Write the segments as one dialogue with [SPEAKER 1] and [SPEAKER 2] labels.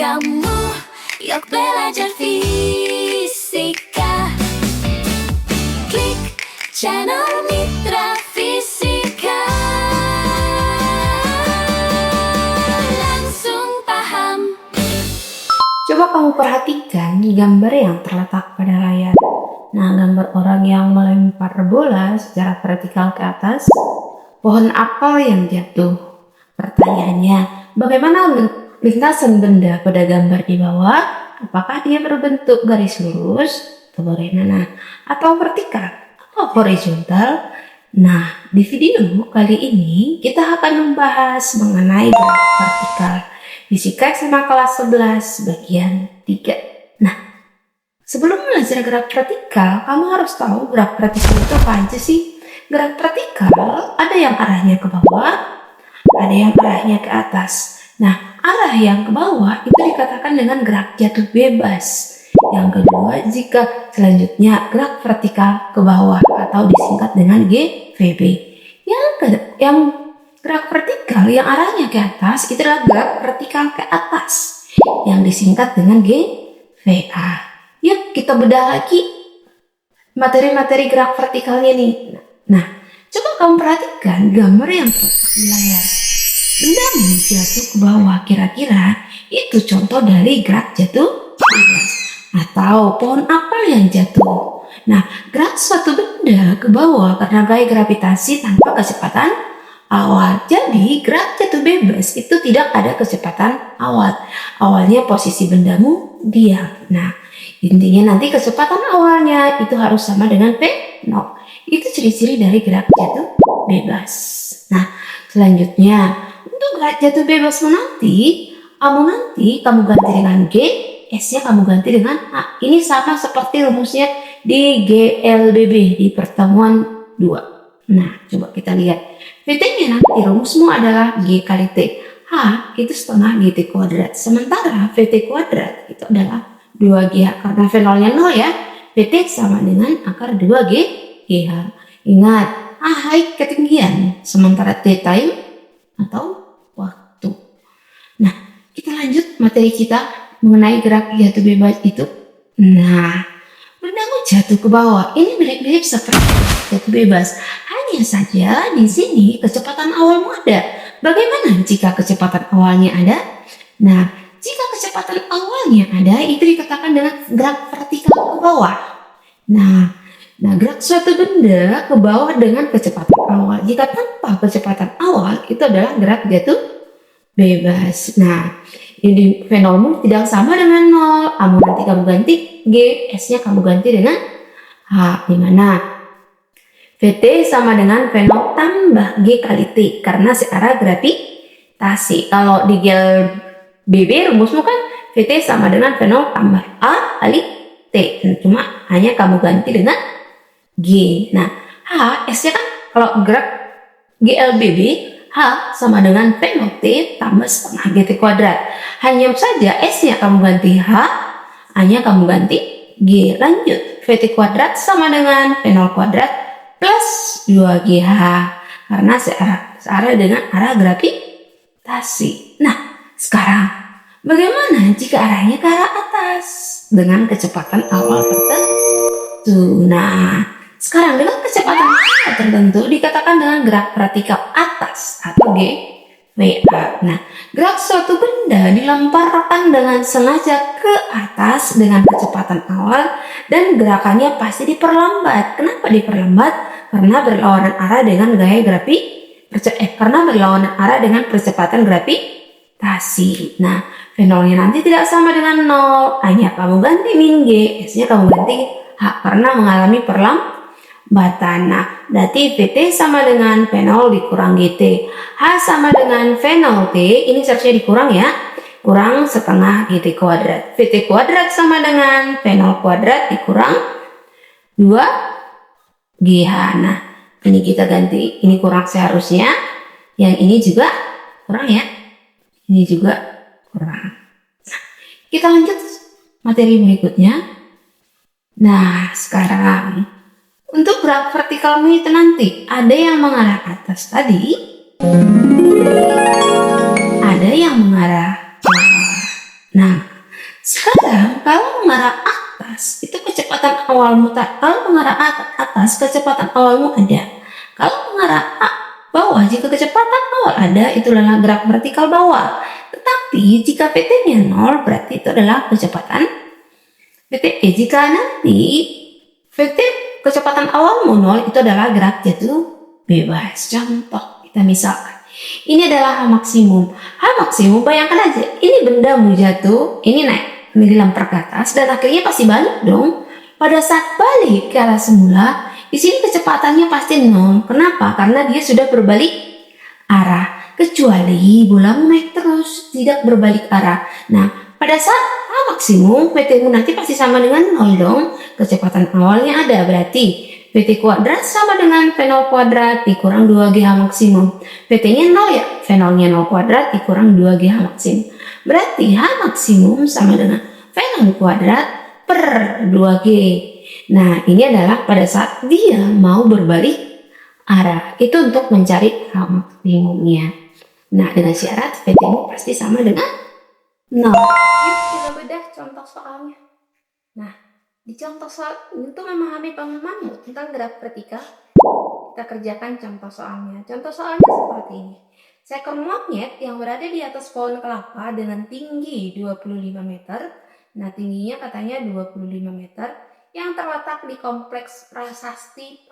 [SPEAKER 1] Kamu yuk belajar fisika. Klik channel Mitra Fisika. Langsung paham.
[SPEAKER 2] Coba kamu perhatikan gambar yang terletak pada layar. Nah, gambar orang yang melempar bola secara vertikal ke atas. Pohon apel yang jatuh. Pertanyaannya, bagaimana lintasan benda pada gambar di bawah? Apakah dia berbentuk garis lurus atau bagaimana? Atau vertikal atau horizontal? Nah, di video kali ini kita akan membahas mengenai gerak vertikal. Fisika SMA kelas 11 bagian 3. Nah, sebelum belajar gerak vertikal, kamu harus tahu gerak vertikal itu apa aja sih? Gerak vertikal ada yang arahnya ke bawah, ada yang arahnya ke atas. Nah, arah yang ke bawah itu dikatakan dengan gerak jatuh bebas. Yang kedua, jika selanjutnya gerak vertikal ke bawah atau disingkat dengan GVB. Yang gerak vertikal yang arahnya ke atas itu adalah gerak vertikal ke atas yang disingkat dengan GVA. Yuk kita bedah lagi materi-materi gerak vertikalnya nih. Nah, coba kamu perhatikan gambar yang terletak di layar. Benda jatuh ke bawah, kira-kira itu contoh dari gerak jatuh bebas atau pohon apel yang jatuh. Nah, gerak suatu benda ke bawah karena gaya gravitasi tanpa kecepatan awal. Jadi, gerak jatuh bebas itu tidak ada kecepatan awal. Awalnya posisi bendamu diam. Nah, intinya nanti kecepatan awalnya itu harus sama dengan V0. Itu ciri-ciri dari gerak jatuh bebas. Nah, selanjutnya untuk gerak jatuh bebasmu nanti kamu ganti dengan G, S-nya kamu ganti dengan A. Ini sama seperti rumusnya di GLBB di pertemuan 2. Nah, coba kita lihat. VT-nya nanti rumusmu adalah G kali T. H itu setengah GT kuadrat. Sementara VT kuadrat itu adalah 2GH. Karena V0-nya 0 ya. VT sama dengan akar 2GH. Ingat, H ketinggian. Sementara T time atau waktu. Nah, kita lanjut materi kita mengenai gerak jatuh bebas itu. Nah, bendamu jatuh ke bawah. Ini mirip-mirip seperti jatuh bebas. Hanya saja di sini kecepatan awalmu ada. Bagaimana jika kecepatan awalnya ada? Nah, jika kecepatan awalnya ada, itu dikatakan dengan gerak vertikal ke bawah. Nah, gerak suatu benda ke bawah dengan kecepatan awal. Jika tanpa kecepatan awal, itu adalah gerak jatuh bebas. Nah, ini V0-mu tidak sama dengan 0. Nanti kamu ganti G, S-nya kamu ganti dengan H. Di mana VT sama dengan V0 tambah G kali T. Karena searah gravitasi. Kalau di GLBB rumusmu kan VT sama dengan V0 tambah A kali T. Cuma hanya kamu ganti dengan G. Nah, H, S-nya kan kalau gerak GLBB, H sama dengan V0 T tambah setengah GT kuadrat. Hanya saja S-nya kamu ganti H, hanya kamu ganti G. Lanjut, VT kuadrat sama dengan V0 kuadrat plus 2GH. Karena searah dengan arah gravitasi. Nah, sekarang bagaimana jika arahnya ke arah atas dengan kecepatan awal tertentu? Nah, sekarang dengan kecepatan awal tertentu dikatakan dengan gerak vertikal atas atau GVA. Nah, gerak suatu benda dilemparkan dengan sengaja ke atas dengan kecepatan awal dan gerakannya pasti diperlambat. Kenapa diperlambat? Karena berlawanan arah dengan dengan percepatan gravitasi. Nah, V0-nya nanti tidak sama dengan 0. Hanya kamu ganti min G, S-nya kamu ganti H karena mengalami perlambatan. Nah, berarti VT sama dengan V0 dikurang GT. H sama dengan V0 T, ini seharusnya dikurang ya. Kurang setengah GT kuadrat. VT kuadrat sama dengan V0 kuadrat dikurang 2GH. Nah, ini kita ganti. Ini kurang seharusnya. Yang ini juga kurang ya. Ini juga kurang. Nah, kita lanjut materi berikutnya. Nah, sekarang untuk gerak vertikalmu itu nanti ada yang mengarah atas tadi, ada yang mengarah bawah. Nah, sekarang kalau mengarah atas itu kecepatan awalmu kalau mengarah atas kecepatan awalmu ada. Kalau mengarah bawah jika kecepatan awal ada itu adalah gerak vertikal bawah. Tetapi jika PT-nya 0 berarti itu adalah kecepatan VTP. Jika nanti VT kecepatan awalmu 0 itu adalah gerak jatuh bebas. Contoh kita misalkan ini adalah H maksimum. H maksimum bayangkan aja ini bendamu jatuh, ini naik, ini dilempar ke atas dan akhirnya pasti balik dong. Pada saat balik ke arah semula, di sini kecepatannya pasti 0. Kenapa? Karena dia sudah berbalik arah. Kecuali bolamu naik terus, tidak berbalik arah. Nah, pada saat H maksimum, PT-mu nanti pasti sama dengan 0 dong. Kecepatan awalnya ada, berarti PT kuadrat sama dengan V0 kuadrat dikurang 2GH maksimum. PT-nya 0 ya, V0-nya 0 kuadrat dikurang 2GH maksimum. Berarti H maksimum sama dengan V0 kuadrat per 2G. Nah, ini adalah pada saat dia mau berbalik arah. Itu untuk mencari H maksimumnya. Nah, dengan syarat PT-mu pasti sama dengan 0. Yuk kita bedah contoh soalnya. Nah, di contoh soal untuk memahami pemahamanmu tentang gerak vertikal, kita kerjakan contoh soalnya. Contoh soalnya seperti ini. Seekor monyet yang berada di atas pohon kelapa dengan tinggi 25 meter. Nah, tingginya katanya 25 meter yang terletak di kompleks prasasti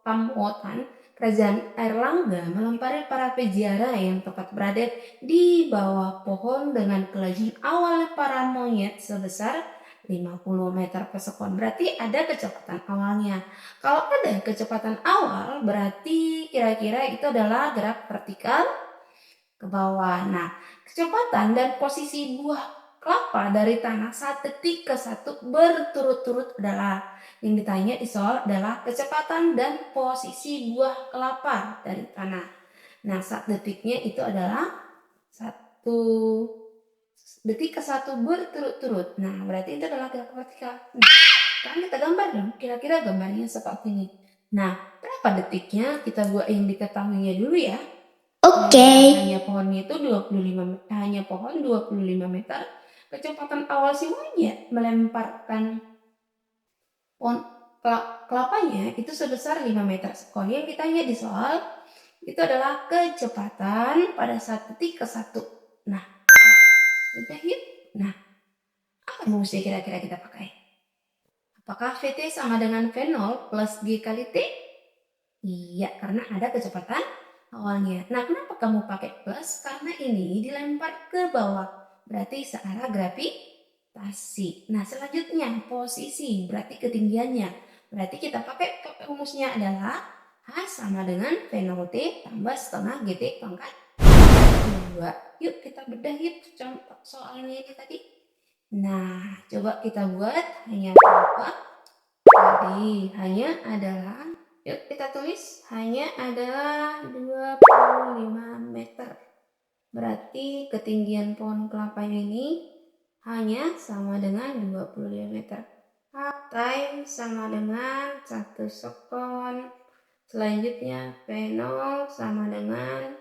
[SPEAKER 2] Pamuotan, Kerajaan Airlangga melempari para peziarah yang tepat berada di bawah pohon dengan kelajuan awal lemparan monyet sebesar 50 meter per sekon. Berarti ada kecepatan awalnya. Kalau ada kecepatan awal berarti kira-kira itu adalah gerak vertikal ke bawah. Nah, kecepatan dan posisi buah kelapa dari tanah 1 detik ke 1 berturut-turut adalah yang ditanya di soal adalah kecepatan dan posisi buah kelapa dari tanah. Nah, 1 detiknya itu adalah 1 detik ke 1 berturut-turut. Nah, berarti itu adalah gerak vertikal. Nah, sekarang kita gambar dong. Kira-kira gambarnya seperti ini. Nah, berapa detiknya? Kita buat yang diketahuinya dulu ya. Hanya pohonnya itu 25 meter. Kecepatan awal si monyet melemparkan pohon kelapanya itu sebesar 5 meter sekon. Yang ditanya di soal itu adalah kecepatan pada 1 detik ke 1. Nah, udah yuk. Nah, apa rumusnya kira-kira kita pakai? Apakah VT sama dengan V0 plus G kali T? Iya, karena ada kecepatan awalnya. Nah, kenapa kamu pakai plus? Karena ini dilempar ke bawah. Berarti searah gravitasi. Nah, selanjutnya posisi berarti ketinggiannya. Berarti kita pakai rumusnya adalah H sama dengan V0T tambah setengah GT pangkat 2. Yuk kita bedah yuk contoh soalnya ini tadi. Nah, coba kita buat hanya apa? Tadi hanya adalah, yuk kita tulis, hanya adalah 25 meter. Berarti ketinggian pohon kelapanya ini hanya sama dengan 25 meter. H time sama dengan 1 sekon. Selanjutnya V0 sama dengan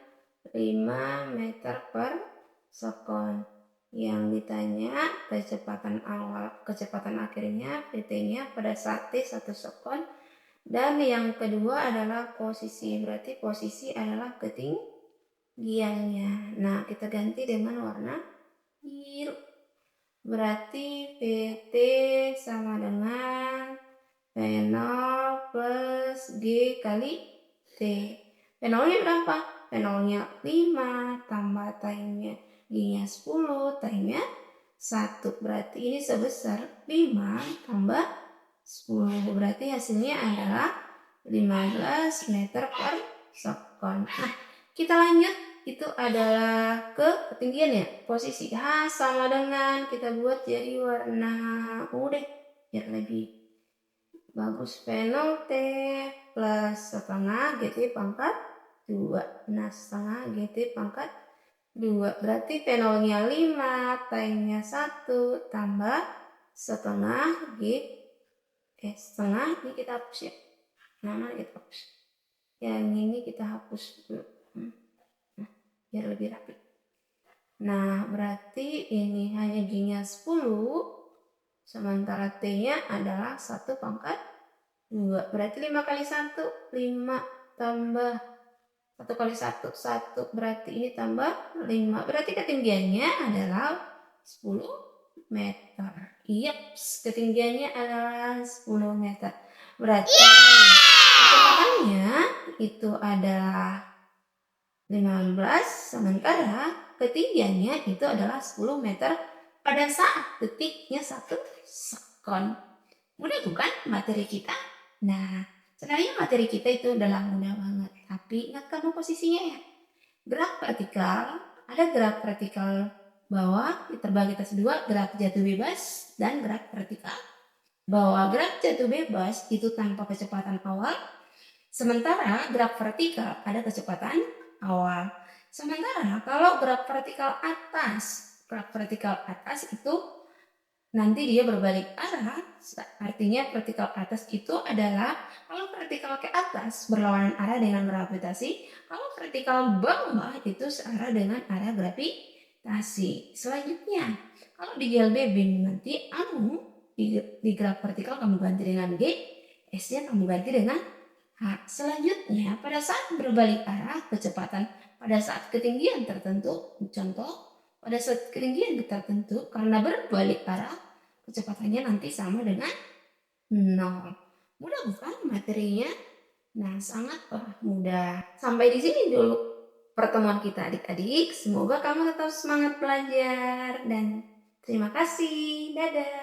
[SPEAKER 2] 5 meter per sekon. Yang ditanya kecepatan awal, kecepatan akhirnya PT-nya pada saat T 1 sekon. Dan yang kedua adalah posisi, berarti posisi adalah ketinggiannya. Nah, kita ganti dengan warna biru. Berarti PT sama dengan V0 plus G kali T. V0-nya berapa? V0-nya 5 tambah time-nya G-nya 10, time-nya 1. Berarti ini sebesar 5 tambah 10. Berarti hasilnya adalah 15 meter per sekon. Nah, kita lanjut. Itu adalah ketinggian ya. Posisi H sama dengan kita buat jadi warna ungu deh. Biar lebih bagus. V0 T plus setengah GT pangkat 2. Nah, setengah GT pangkat 2. Berarti V0-nya 5, time-nya 1 tambah setengah setengah ini kita hapus ya. Nah, kita hapus. Yang ini kita hapus dulu. Nah, biar lebih rapi. Nah, berarti ini hanya G-nya 10, sementara T-nya adalah 1 pangkat 2. Berarti 5 kali 1, 5 tambah 1 kali 1, 1. Berarti ini tambah 5. Berarti ketinggiannya adalah 10 meter. Yaps, ketinggiannya adalah 10 meter. Berarti kecepatannya itu adalah 15, sementara ketinggiannya itu adalah 10 meter pada saat detiknya 1 sekon. Mudah bukan materi kita? Nah, sebenarnya materi kita itu udah mudah banget. Tapi ingat kamu posisinya ya. Gerak vertikal, ada gerak vertikal bawah terbagi atas 2, gerak jatuh bebas dan gerak vertikal bawah. Gerak jatuh bebas itu tanpa kecepatan awal, sementara gerak vertikal ada kecepatan awal. Sementara kalau gerak vertikal atas itu nanti dia berbalik arah. Artinya vertikal atas itu adalah kalau vertikal ke atas berlawanan arah dengan gravitasi, kalau vertikal bawah itu searah dengan arah gravitasi. Selanjutnya, kalau di GLB beam nanti di graf vertikal kamu ganti dengan G, S-nya kamu ganti dengan H. Selanjutnya, pada saat berbalik arah kecepatan pada saat ketinggian tertentu, contoh pada saat ketinggian tertentu karena berbalik arah kecepatannya nanti sama dengan 0. Mudah bukan materinya? Nah, sangat mudah. Sampai di sini dulu pertemuan kita adik-adik. Semoga kamu tetap semangat belajar dan terima kasih. Dadah.